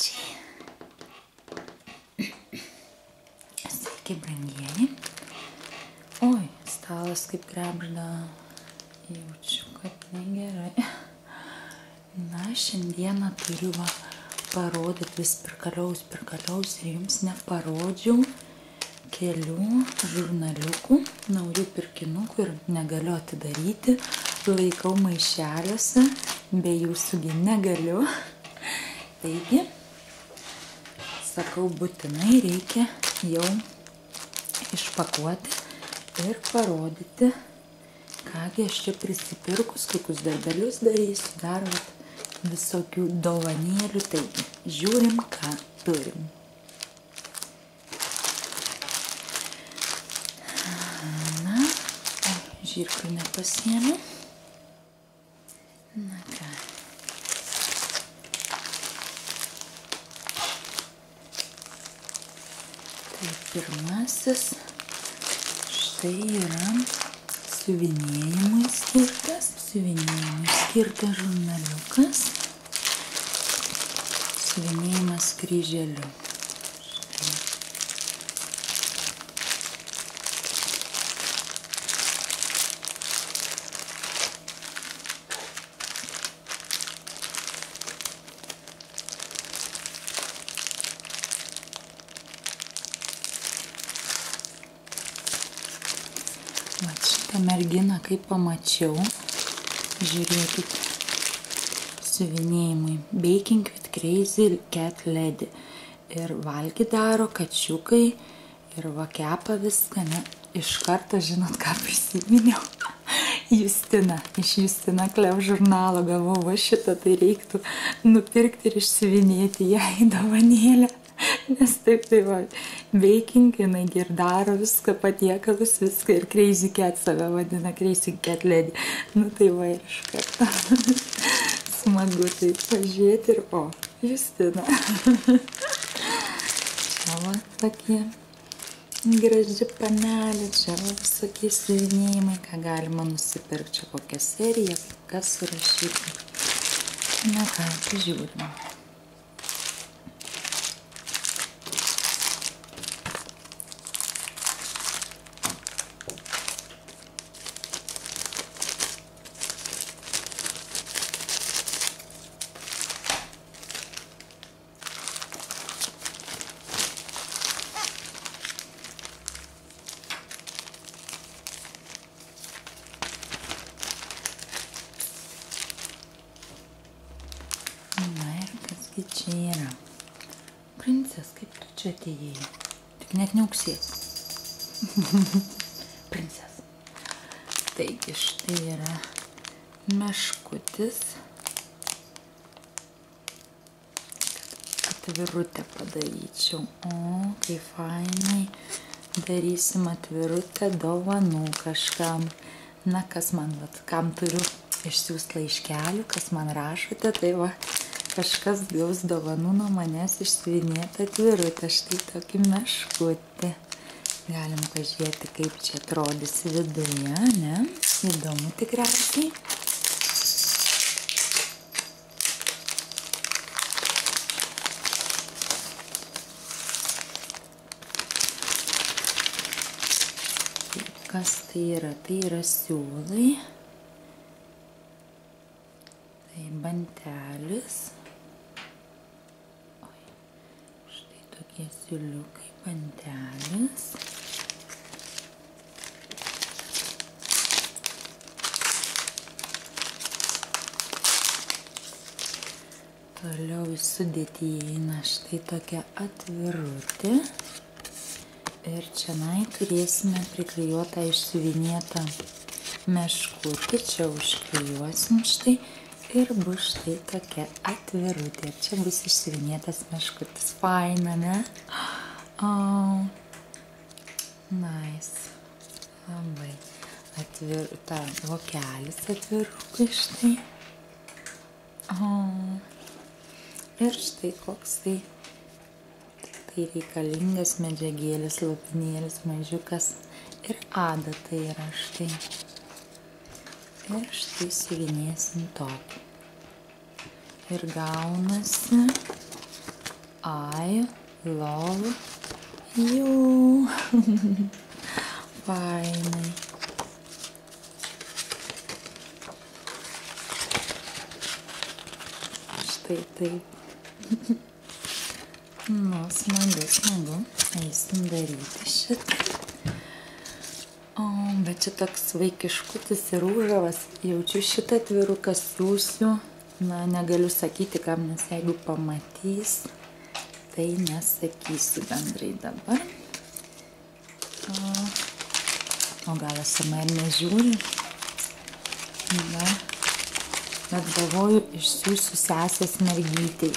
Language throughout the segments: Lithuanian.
Svečiai. Sveiki, brangieji. Oi, stalas kaip krebžda. Jaučiu, kad negerai. Na, šiandieną turiu parodyti vis prikaliaus ir jums neparodžiau kelių žurnaliukų, naujų pirkinukų ir negaliu atidaryti. Laikau maišeliuose, be jūsųgi negaliu. Taigi, sakau, būtinai reikia jau išpakuoti ir parodyti, kągi aš čia prisipirkus, kokius darbelius darysiu, dar visokių dovanėlių. Taigi, žiūrim, ką turim. Na, žirklių nepasiėmiau. Na ką. Tai pirmasis, štai yra siuvinėjimui skirtas žurnaliukas, siuvinėjimas kryželiu. Vat šitą merginą, kaip pamačiau, žiūrėkit, siuvinėjimui Baking with Crazy Cat Lady. Ir valgy daro kačiukai ir va kepa viską, ne? Iš karto žinot, ką prisiminiau. Justina, iš Justina Klev žurnalo gavau va šitą, tai reiktų nupirkti ir išsiuvinėti ją į dovanėlę. Nes taip tai va, Baking, jinai ir daro viską, patiekalus, viską, ir Crazy Cat save vadina, Crazy Cat Lady. Nu tai va, ir iš karto smagu tai pažiūrėti ir o, Justina. Čia va tokie graži panelė, čia va visokie siuvinėjimai, ką galima nusipirkti, čia kokią seriją, kas surašyti. Na ką, pažiūrime. Na ir kasgi čia yra. Princes, kaip tu čia atėjai? Tik net neauksėt. Princes. Taigi štai yra meškutis. Atvirutę padaryčiau. O, kaip fainai. Darysim atvirutę dovanų kažkam. Na, kas man, vat, kam turiu išsiųst laiškelių, kas man rašote, tai va, kažkas gaus dovanų nuo manęs išsiuvinėtą atvirutę. Štai tokį meškutį. Galim pažiūrėti, kaip čia atrodys viduje, ne? Įdomu tikriausiai. Kas tai yra? Tai yra siūlai. Tai bantelis. Oi, štai tokie siūliukai, bantelis. Toliau į sudėtį įeina štai tokia atvirutė. Ir čianai turėsime priklijuotą išsiuvinėtą meškutį. Čia užklijuosim štai. Ir bus štai tokia atvirutė. Ir čia bus išsiuvinėtas meškutis. Faina, ne? Oh, nice. Labai. Ta vokelis atvirukui štai. Oh. Ir štai koks tai reikalingas medžiagėlis, lopinėlis, mažiukas. Ir adata yra štai. Ir štai siuvinėsim tokį. Ir gaunasi I love you. Fainai. Štai taip. Nu, smagu. Eisim daryti šitą. Bet čia toks vaikiškutis ir užavas. Jaučiu šitą atviruką siūsiu. Na, negaliu sakyti, kam, nes jeigu pamatys, tai nesakysiu bendrai dabar. O gal ASMR nežiūri? Na, bet galvoju, išsiųsiu sesės mergytei.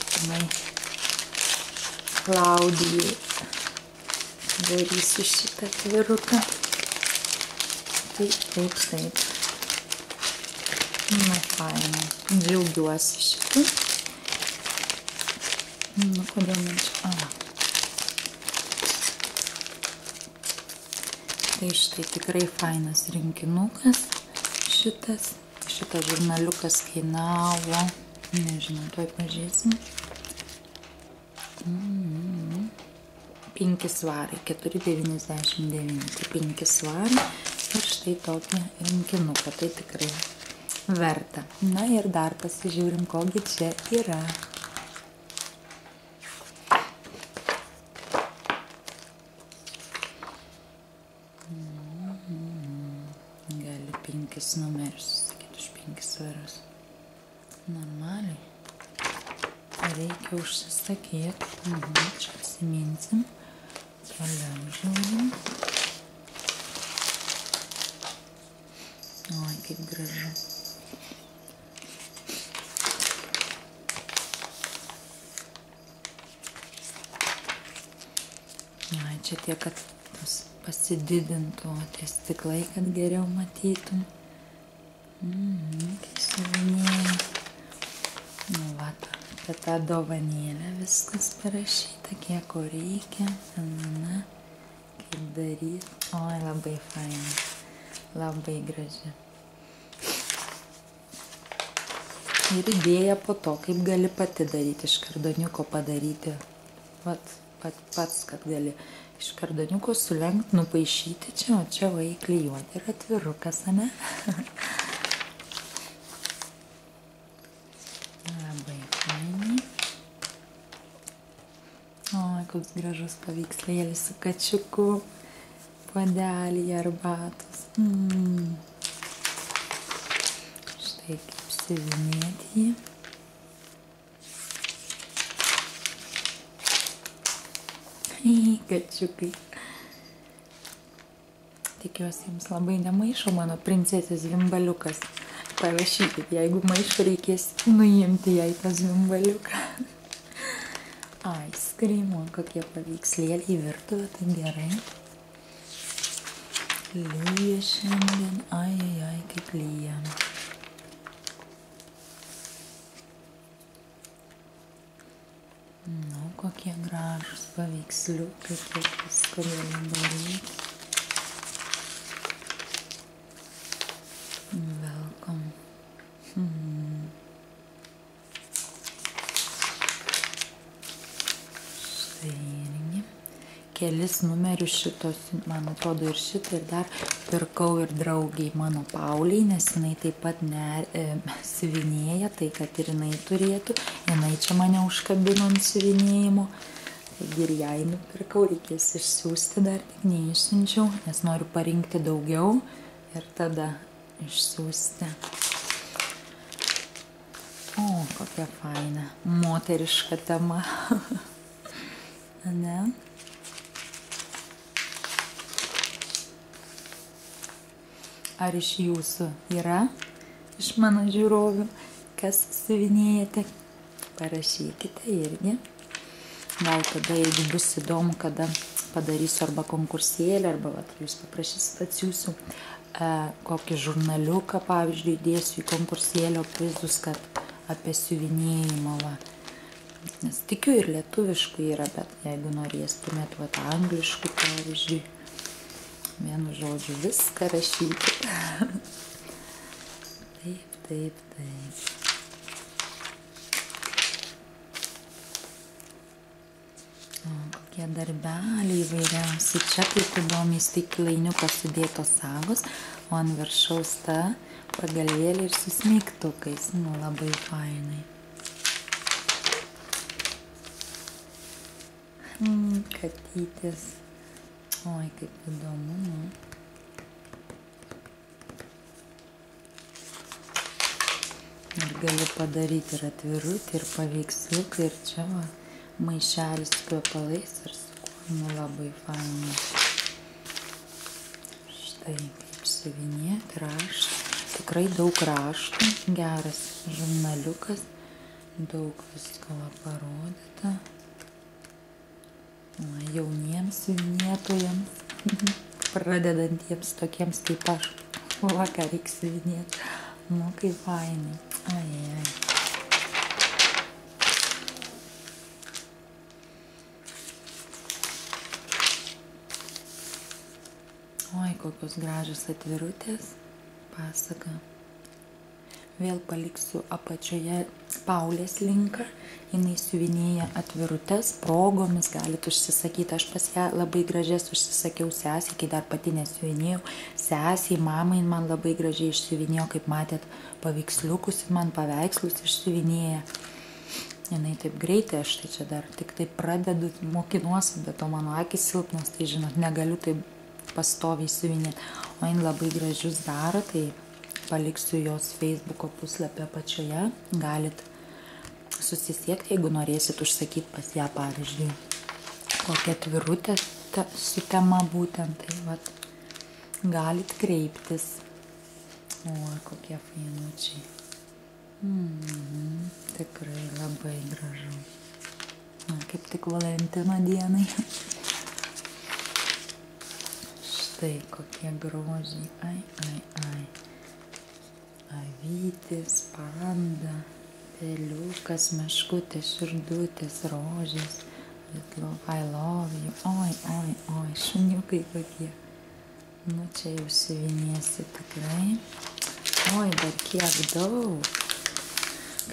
Klaudijai. Darysiu šitą atviruką. Taip. Nu, fainai. Džiaugiuosi šitą. Nu, kodėl man čia... Tai štai tikrai fainas rinkinukas šitas. Šitas žurnaliukas kainavo. Nežinau, tuoj pažiūrėsim. 5 svarai, 4,99, tai 5 svarai ir štai tokį rinkinuką, tai tikrai verta. Na ir dar pasižiūrim, kogi čia yra. Gali 5 numerius, sakyti, už 5 svarus. Normaliai. Reikia užsisakyti. Čia atsiminsim. Toliau žiūrim. Oi, kaip gražu. Ai, čia tiek, kad pasididintų tie stiklai, kad geriau matytum. Kaip siuvinėja. Nu, va, apie tą dovanėlę viskas parašyta, kiek ko reikia, kaip daryti. Oi, labai fainai, labai graži. Ir idėja po to, kaip gali pati daryti, iš kardoniuko padaryti. Vat, pats, kad gali iš kardoniuko sulenkti, nupaišyti čia, o čia va įklijuoti ir atvirukas, ane? Koks gražus paveikslėlis su kačiuku, puodelį arbatos. Štai kaip siuvinėti jį. Kačiukai. Tikiuosi, jums labai nemaišo mano princesės zvimbaliukas. Parašykit, jeigu maišo, reikės nuimti jai tą zvimbaliuką. Aiskrimo, kokie paveikslėliai virtuvė, tai gerai. Lyja šiandien, ai, kaip lyja. Nu, kokie gražus paveiksliukai, kiek visko gali daryti. Welcome. Kelis numerius šitos, man atrodo, ir šitą, ir dar pirkau ir draugiai mano Pauliai, nes jinai taip pat siuvinėja, tai kad ir jinai turėtų. Jinai čia mane užkabino ant siuvinėjimo. Taigi ir jai nupirkau, reikės išsiųsti, dar tik neišsiunčiau, nes noriu parinkti daugiau ir tada išsiųsti. O, kokia faina, moteriška tema. Ne? Ar iš jūsų yra, iš mano žiūrovių, kas siuvinėjate, parašykite irgi. Gal tada, jeigu bus įdomu, kada padarysiu arba konkursėlį, arba jūs paprašysit atsiųsiu kokį žurnaliuką, pavyzdžiui, dėsiu į konkursėlio prizus, kad apie siuvinėjimą. Nes tikiu ir lietuviškų yra, bet jeigu norėstumėt angliškų, pavyzdžiui, vienu žodžiu viską rašyti. Taip. Kokie darbeliai įvairiausi. Čia kaip įdomiai stiklainiuką sudėtos sagos, o ant viršaus ta pagalvėlė ir su smeigtukais. Nu, labai fainai. Katytės. Oi, kaip įdomu, nu. Ir galiu padaryti ir atvirutį, ir paveiksliuką, ir čia va, maišelis su kvepalais ir su kuo, nu, labai fainai. Štai kaip siuvinėti, raštai. Tikrai daug raštų, geras žurnaliukas, daug visko parodyta. Jauniems siuvinėtojams, pradedantiems tokiems kaip aš, va ką reikia siuvinėti. Nu, kaip fainai. Ai. Oi, kokios gražios atvirutės. Pasaka. Vėl paliksiu apačioje Paulės linką. Jinai siuvinėja atvirutes, progomis galit užsisakyti. Aš pas ją labai gražias užsisakiau sesiai, kai dar pati nesiuvinėjau. Sesiai, mamai man labai gražiai išsiuvinėjo, kaip matėt, paveiksliukus ir man paveikslus išsiuvinėja. Jinai taip greitai, aš tai čia dar tik taip pradedu, mokinuosi, bet to mano akis silpnos, tai žinot, negaliu taip pastoviai siuvinėti. O jin labai gražius daro, tai paliksiu jos Facebooko puslapį apačioje. Galit susisiekti, jeigu norėsit užsakyti pas ją, pavyzdžiui, kokią atvirutę su tema būtent, tai vat, galit kreiptis. O, kokie fainučiai. Tikrai labai gražu. Na, kaip tik Valentino dienai. Štai kokie grožiai. Ai. Avytis, panda, peliukas, meškutės, širdutės, rožės, I love you. Oi, šuniukai kokie. Nu, čia jau siuvinėsi tikrai. Oi, dar kiek daug.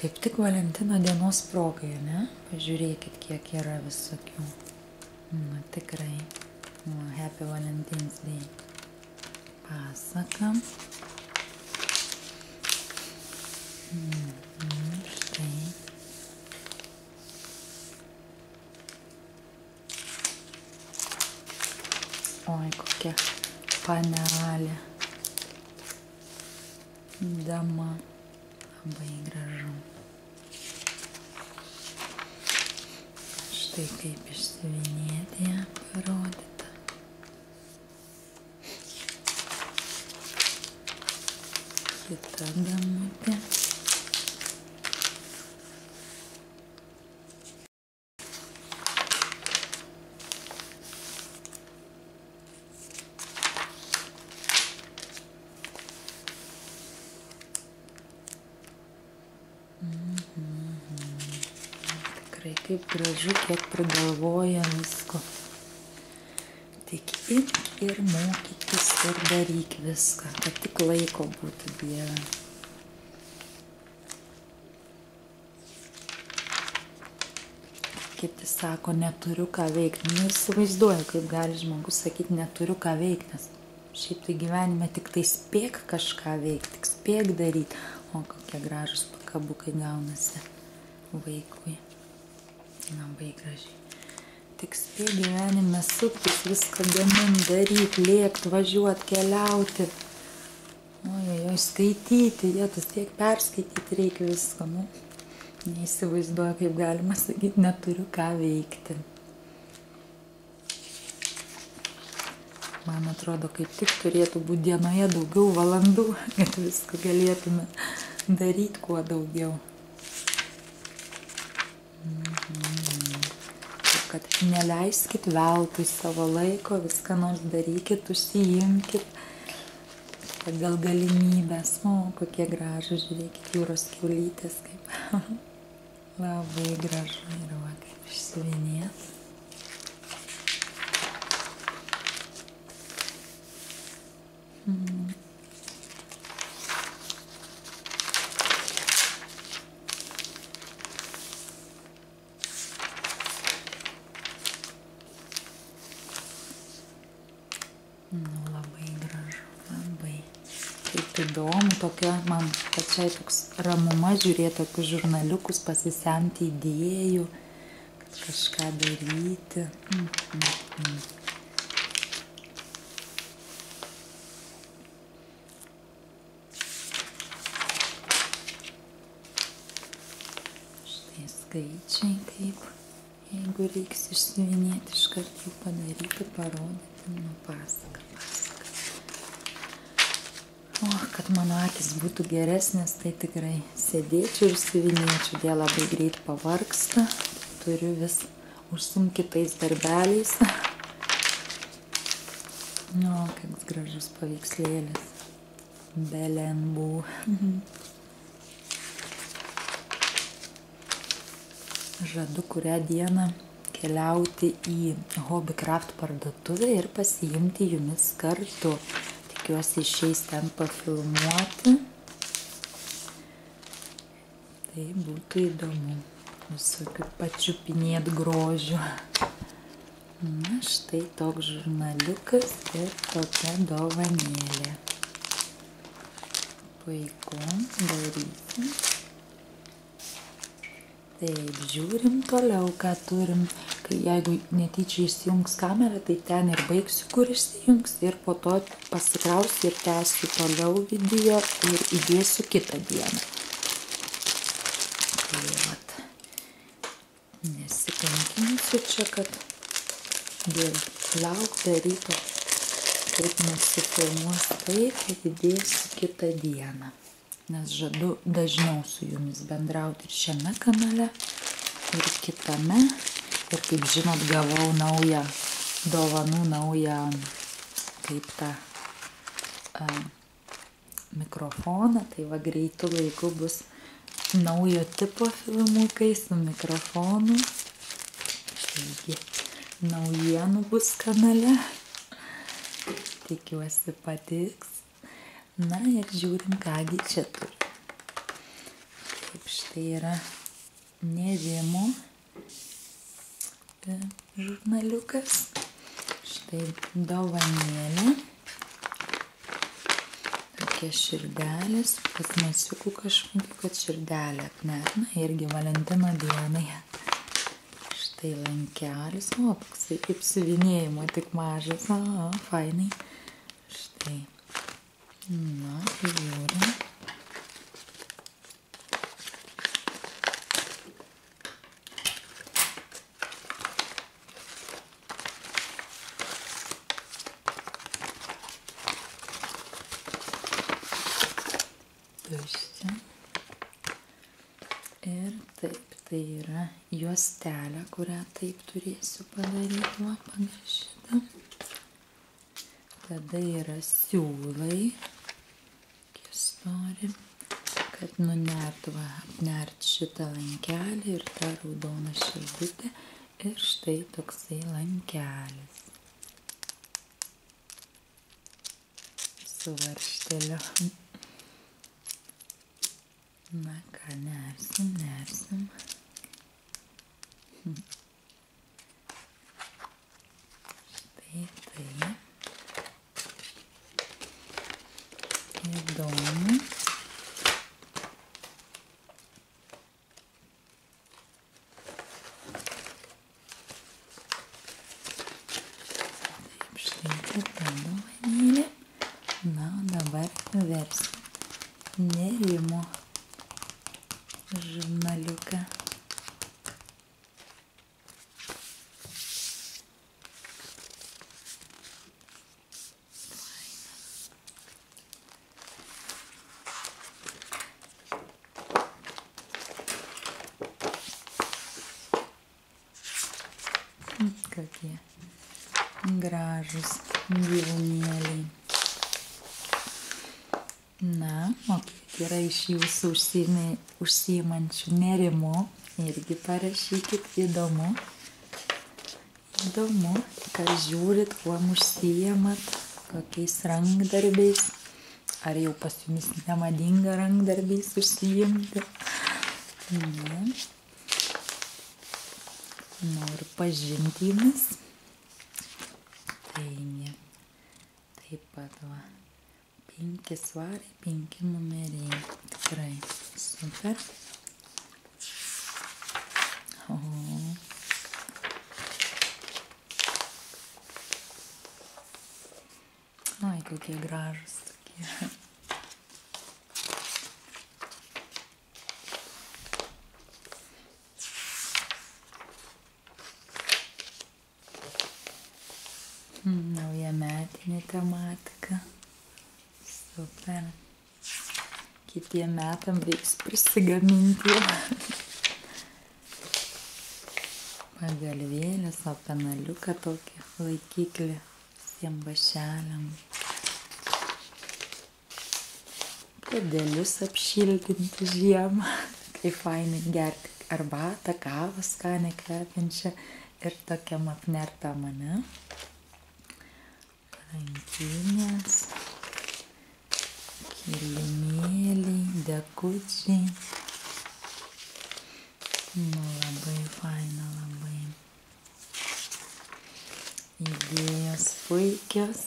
Kaip tik Valentino dienos progai, ne? Pažiūrėkit, kiek yra visokių. Nu, tikrai. Happy Valentine's Day. Pasaka. Štai. Oi, kokia panelė. Dama. Labai gražu. Štai kaip išsiuvinėti ją parodyta. Kita damutė. Tikrai kaip gražu, kiek prigalvoja visko. Tik imk ir mokykis ir daryk viską, kad tik laiko būtų, Dieve. Kiti sako, neturiu ką veikti. Nu, įsivaizduoju, kaip gali žmogus sakyti, neturiu ką veikti, nes šiaip tai gyvenime tik tai spėk kažką veikti, tik spėk daryti. O kokie gražus pakabukai gaunasi vaikui. Labai gražiai. Tik spėk gyvenime suktis, viską gamint, daryti, lėkti, važiuoti, keliauti. Oi, skaityti, jėtus tiek perskaityti reikia visko. Nu, neįsivaizduoju, kaip galima sakyti, neturiu ką veikti. Man atrodo, kaip tik turėtų būti dienoje daugiau valandų, kad viską galėtume daryti kuo daugiau. Kad neleiskit veltui savo laiko, viską nors darykit, užsiimkit pagal galimybės. O, kokie gražūs, žiūrėkit, jūros kiaulytės, kaip labai gražu ir va, kaip išsiuvinėt. tokia, man pačiai toks ramuma žiūrėti tokius žurnaliukus, pasisemti idėjų, kad kažką daryti. Skaičiai kaip, jeigu reiks išsiuvinėti, iškart jų padaryti, parodyti, pasaka. O, kad mano akis būtų geresnės, tai tikrai sėdėčiau ir išsiuvinėčiau, jie labai greit pavargsta, turiu vis užsiimti kitais darbeliais. O, koks gražus paveikslėlis, belenbų. Žadu kurią dieną keliauti į Hobbycraft parduotuvę ir pasiimti jumis kartu. Tikiuosi išeis ten pafilmuoti. Tai būtų įdomu. Visokių pačiupinėt grožių. Na, štai toks žurnaliukas ir tokia dovanėlė. Puiku, darysim. Taip, žiūrim toliau, ką turim. Jeigu netyčia įsijungs kamerą, tai ten ir baigsiu, kur įsijungs. Ir po to pasikrausiu ir tęsiu toliau video ir įdėsiu kitą dieną. Tai vat, nesikankinsiu čia, kad dėl laukdaryto, kaip nusifilmuos tai, kad įdėsiu kitą dieną. Nes žadu dažniau su jumis bendrauti ir šiame kanale, ir kitame. Ir kaip žinot, gavau naują dovanų, naują kaip tą mikrofoną. Tai va greitų laikų bus naujo tipo filmukai su mikrofonu. Taigi, naujienų bus kanale. Tikiuosi patiks. Na ir žiūrim, kągi čia turi. Taip, štai yra Nerimo žurnaliukas. Štai dovanėlė. Tokia širdelė su pasmasiuku kažkokiu, kad širdelė atmerna. Irgi Valentino dienai. Štai lankelis. O, toksai kaip siuvinėjimo, tik mažas. O, fainai. Štai. Na, žiūrim. Tuščia. Ir taip, tai yra juostelė, kurią taip turėsiu padaryti, va, pagal šitą. Tada yra siūlai. Nori, kad apnert šitą lankelį ir tą raudoną širdutę ir štai toksai lankelis su varžteliu. Na ką, nersim. Štai tai. Įdomu. Taip, štai kita dovanėlė. Na, o dabar versim Nerimo žurnaliuką. Kokie gražus gyvūnėliai. Na, o kiek yra iš jūsų užsiimančių Nerimu, irgi parašykit, įdomu. Įdomu, ką žiūrit, kuom užsiimat, kokiais rankdarbiais. Ar jau pas jumis nemadinga rankdarbiais užsiimti? Ne. Noriu pažinti jumis. Taigi, taip pat va, 5 svariai, 5 numeriai. Tikrai super. Ai, kokie gražus tokie. Naujametinė tematika. Super. Kitiem metam reiks prisigaminti. Pagalvėlės, o penaliuką tokį laikiklį visiem bašeliam. Puodelius apšiltinti žiemą. Kaip fainai gerti arbatą, kavą skanę kvepiančią ir tokiam apnertam, ane? Rankinės, kilimėliai, dekučiai. Nu, labai faina, labai. Idėjos puikios.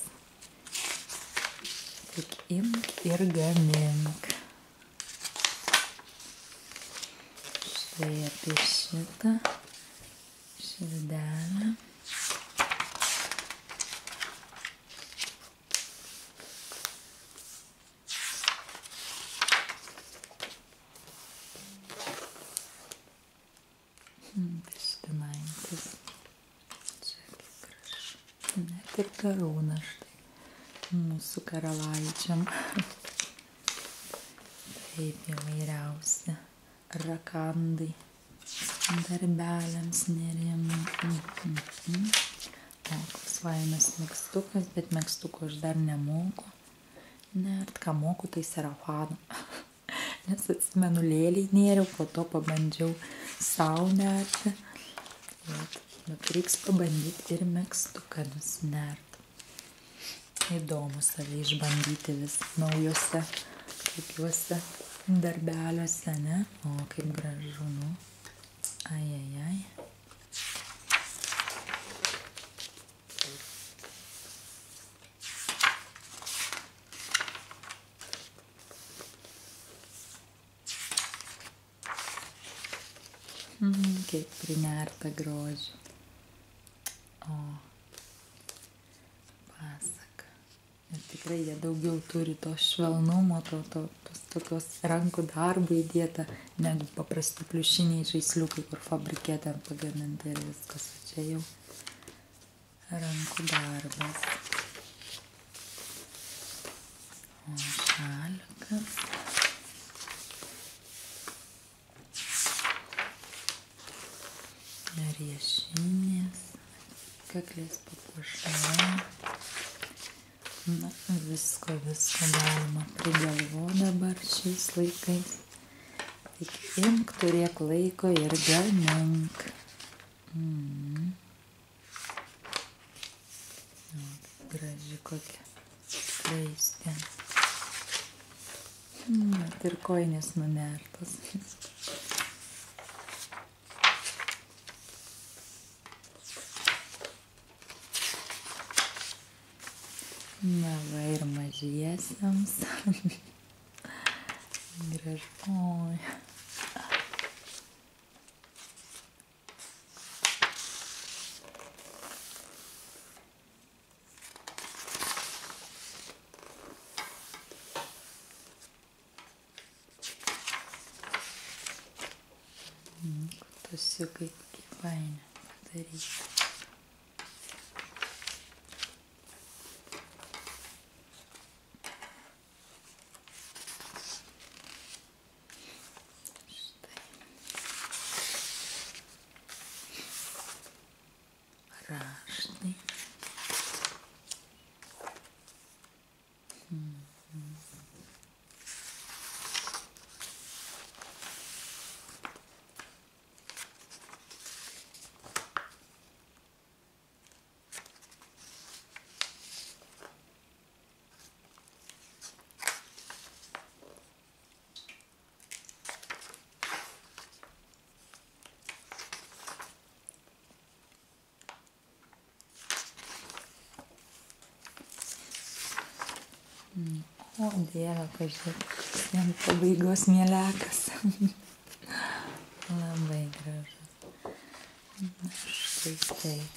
Tik imk ir gamink. Štai apie šitą širdelę. Pištinaitis. Čia kaip gražu. Net ir karūna štai mūsų karalaičiam. Taip įvairiausi rakandai darbeliams nerimui. O, koks vainas megztukas, bet megztuko aš dar nemoku. Nert, ką moku, tai serafaną. Nes atsimenu, lėliai nėriau, po to pabandžiau sau nerti. Bet reiks pabandyti ir megztuką nusinert. Įdomu save išbandyti vis naujose tokiuose darbeliuose, ne? O, kaip gražu, nu. Ai. Kaip prinerta grožių. O, pasaka. Ir tikrai jie daugiau turi to švelnumo, tos tokios rankų darbo įdėta, negu paprasti pliušiniai žaisliukai, kur fabrike ten pagaminta ir viskas. O čia jau rankų darbas. O šalikas. Riešinės, kaklės papuošalai. Na, visko galima prigalvo dabar šiais laikais. Tik imk, turėk laiko ir gamink. Graži kokia skaistė. Net ir kojinės nunertos. Na va, ir mažiesiams. Gražu. Oi. Tusiukai kaip faini padaryti. Raštai. O Dieve, pažiūrėk, koks jam pabaigos mielekas. Labai gražus. Na, štai taip.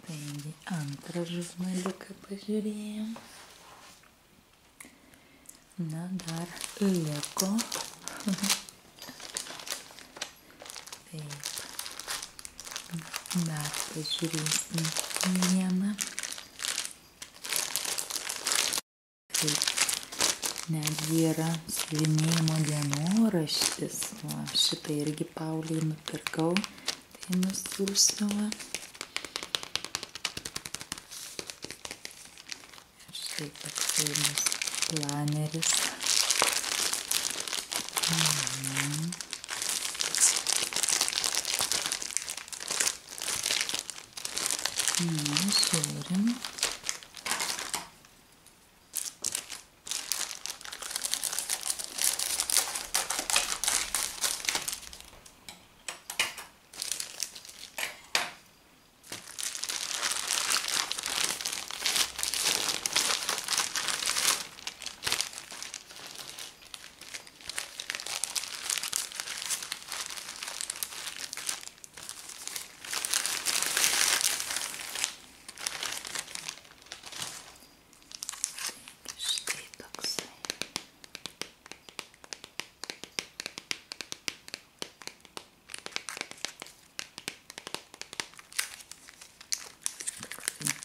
Taigi, antrą žurnaliuką pažiūrėjom. Na, dar liko. Taip. Dar pažiūrėsim vieną. Taip. Netgi yra siuvinėjimo dienoraštis. Va, šitą irgi Pauliai nupirkau. Tai nusiųsiu. Ir štai toksai bus planeris. Žiūrim.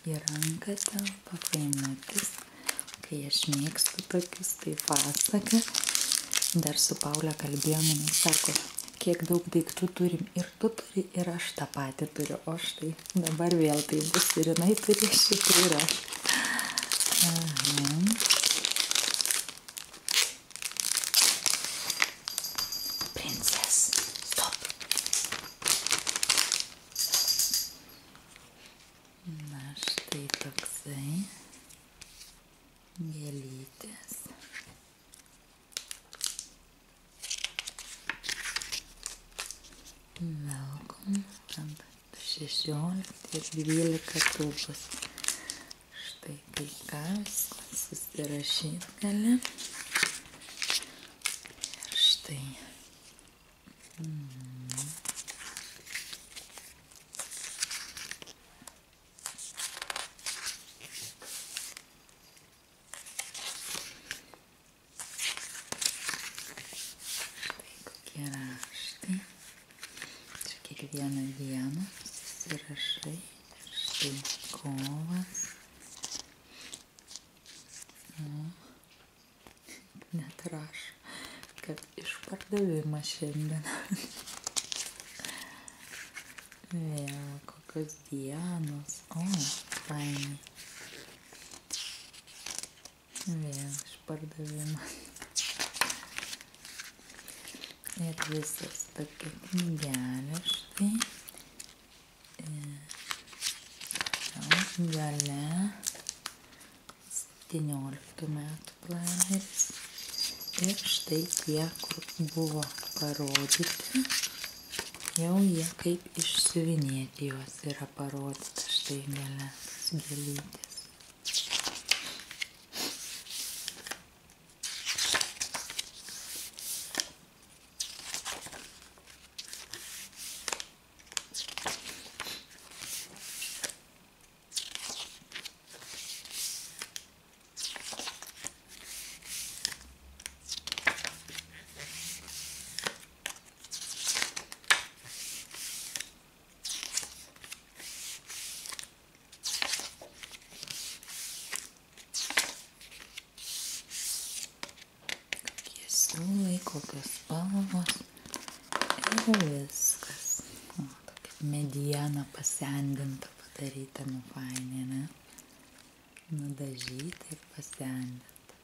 Į ranką telpa fainutis, kai aš mėgstu tokius, tai pasaka. Dar su Paule kalbėjom, jinai sako, kiek daug daiktų turim, ir tu turi, ir aš tą patį turiu, o štai dabar vėl tai bus, ir jinai turi šitą ir aš. Princess, stop. Na, štai toksai gėlytės. Welcome ant 16 ir 12 tūbus. Štai tai kas, susirašyt gali. Ir štai. Raštai. Čia kiekvieną dieną susirašai. Ir štai kovas. Net rašo, kad išpardavimas šiandien. Vėl kokios dienos. O, fainai. Vėl išpardavimas. Ir visas tokia knygelė štai. Gale 17 metų planeris. Ir štai tie, kur buvo parodyti, jau jie kaip išsiuvinėti juos yra parodyti. Štai gale gėlytės. Siūlai, kokios spalvos ir viskas. O, tokia mediena pasendinta padaryta, nu fainai, ne? Nudažyta ir pasendinta.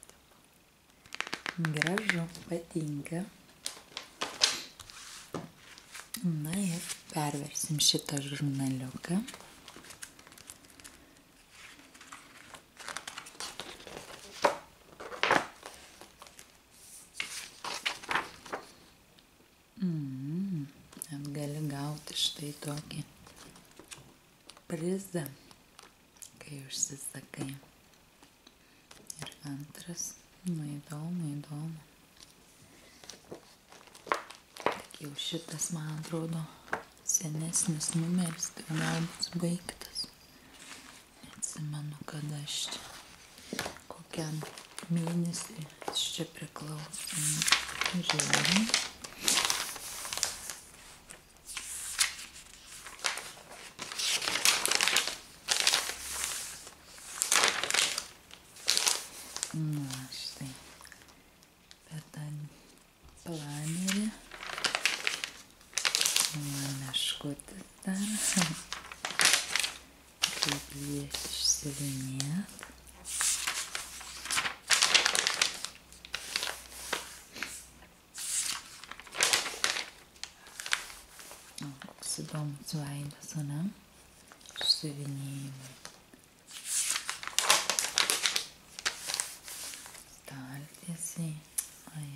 Gražu, patinka. Na ir perversim šitą žurnaliuką. gauti štai tokį prizą, kai užsisakai. Ir antras, įdomu. Tik jau šitas, man atrodo, senesnis numeris, tai gal bus baigtas. Atsimenu, kada aš čia, kokiam mėnesį aš čia priklausom. Žiūrėjau. Štai. Per tą planerį. Meškutis dar. Kaip jį išsiuvinėt. Koks įdomus veidas, ne? Išsiuvinėjimai. Staltiesiai. Ai.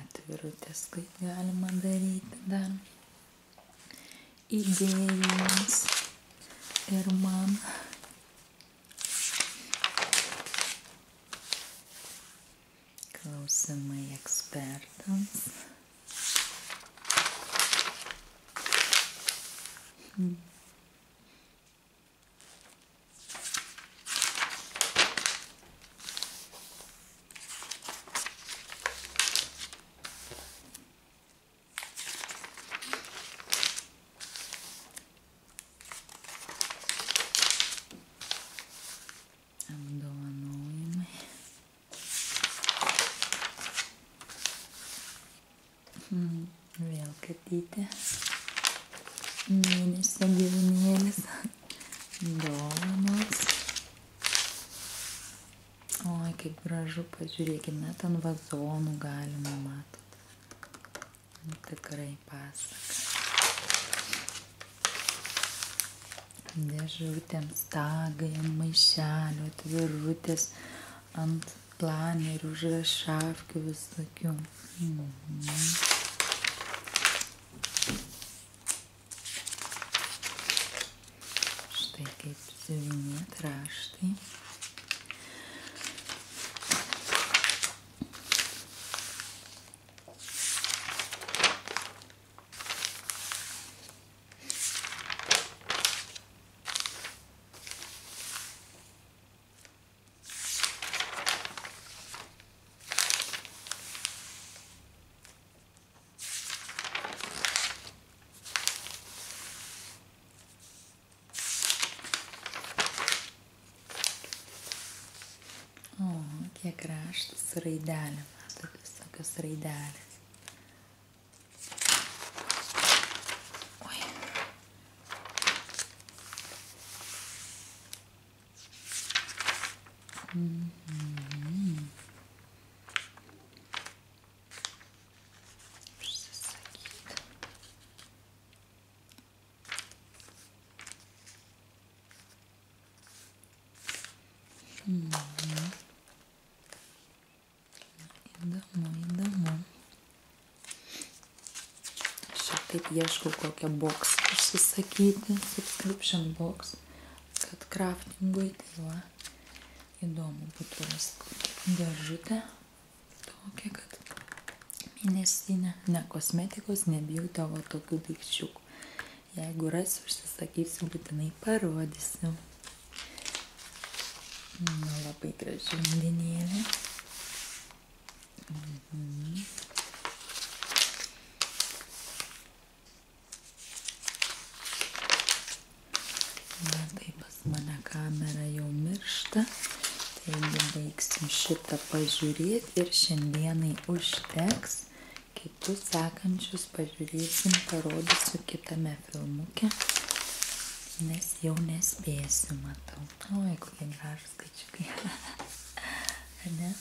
Atvirutės, kaip galima daryti dar. Idėjams ir man. Klausimai ekspertams. Vėl katytė. Mėnesio gyvūnėlis. Dovanos. Oi, kaip gražu, pažiūrėkime, ten vazonų galima, matot. Tikrai pasaka. Dėžutėms tagai, ant maišelio, atvirutės, ant planerių, užrašavkių visokių. Štai kaip siuvinėt raštai. Kiek raštas raidelė, matot, visokios raidelės. Oi. Užsisakyti. Įdomu. Taip ieškau kokią box užsisakyti, subscription box, kad craftingui, tai va, įdomu būtų rasti dėžutę tokią, kad mėnesinę, ne kosmetikos, nebijau tavo tokių daikčiukų. Jeigu rasiu, užsisakysiu, būtinai parodysiu. Labai graži undinėlė. Na, tai pas mane kamera jau miršta, taigi baigsim šitą pažiūrėti ir šiandienai užteks. Kitus sekančius pažiūrėsim, parodysiu kitame filmuke, nes jau nespėsiu, matau. Oi, kokie gražūs skaičiukai. Ne?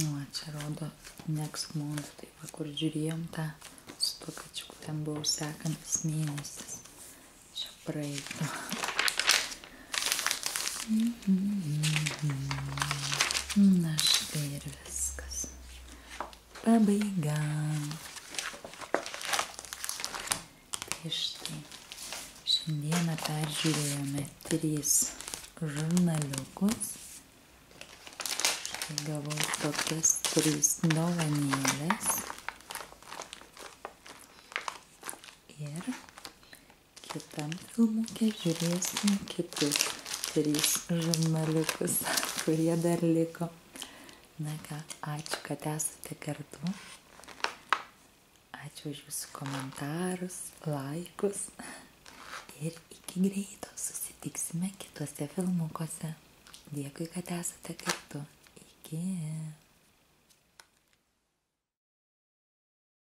Nu, čia rodo Next Month, tai va, kur žiūrėjom tą su tuo kačiuku, ten buvau sekantis mėnesis. Čia praeito. Na štai ir viskas. Pabaiga. Tai štai. Šiandieną peržiūrėjome 3 žurnaliukus. Štai gavau tokias 3 dovanėlės. Ir kitam filmuke žiūrėsim kitus 3 žurnaliukus, kurie dar liko. Na ką, ačiū, kad esate kartu. Ačiū už jūsų komentarus, laikus. Ir iki greito susitiksime kituose filmukuose. Dėkui, kad esate kartu. Iki.